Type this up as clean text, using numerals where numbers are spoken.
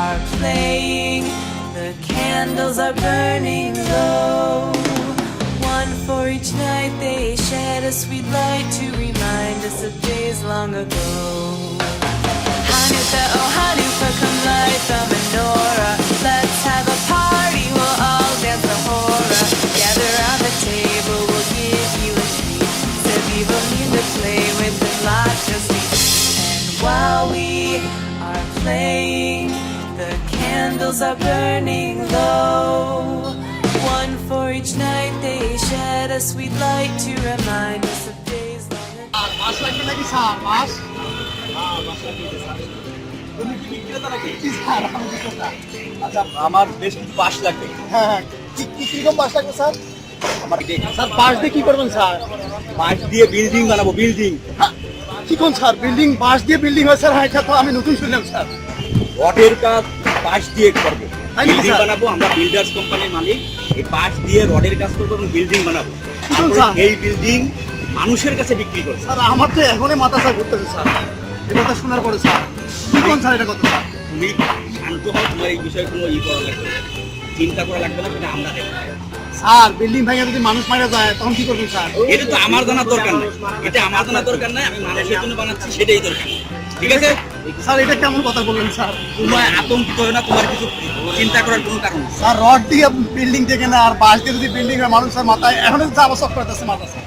are playing, the candles are burning low. One for each night they shed a sweet light to remind us of days long ago. Hanukkah, oh Hanukkah, come light the menorah. Let's have a party, we'll all dance the hora. Gather around the table, we'll give you a treat. Seviv need to play with the lots of sweet. And while we are playing, the candles are burning low. One for each night they shed a sweet light to remind us of days long ago. মাছ লাগবে নাকি sir? মাছ আচ্ছা আমার বেশ কিছু বাঁশ লাগবে। হ্যাঁ কিরকম মাছ লাগবে স্যার? আমার স্যার বাঁশ দিয়ে কি করবেন স্যার? বাঁশ দিয়ে বিল্ডিং বানাবো, বিল্ডিং। কি কোন স্যার বিল্ডিং বাঁশ দিয়ে বিল্ডিং হয় স্যার? এটা তো আমি নতুন শুনলাম স্যার। রডের কাজ বাঁশ দিয়ে করবো, তাই নাকি বিল্ডিং স্যার? বানাবো। আমরা বিল্ডার্স কোম্পানির মালিক, এই বাঁশ দিয়ে রডের কাজ করবো এবং বিল্ডিং বানাবো। শুনুন তারপরে স্যার। এই বিল্ডিং মানুষের কাছে বিক্রি করবো। স্যার আমার তো এখনই মাথা স্যার ঘুরতেছে স্যার এই কথা শোনার পরে স্যার। কি কোন স্যার এটা কত স্যার? তুমি শান্ত হও, তোমার এই বিষয়ে কোনো করা লাগবে না, চিন্তা করা লাগবে না, সেটা আমরা দেখবো। স্যার বিল্ডিং ভেঙে যদি মানুষ মারা যায় তখন কি করবেন স্যার? এটা তো আমার জানার দরকার নাই, এটা আমার জানার দরকার নাই। আমি মানুষের জন্য বানাচ্ছি, সেটাই দরকার। ঠিক আছে স্যার এটা কেমন কথা বললেন স্যার? তোমার আতঙ্কিত হয় না, তোমার কিছু চিন্তা করার কোনো কারণ নেই। স্যার রড দিয়ে বিল্ডিং থেকে না আর বাঁশ দিয়ে যদি বিল্ডিং হয় মানুষের মাথায় এখন যা আবশ্যক করতেছে মাথা স্যার।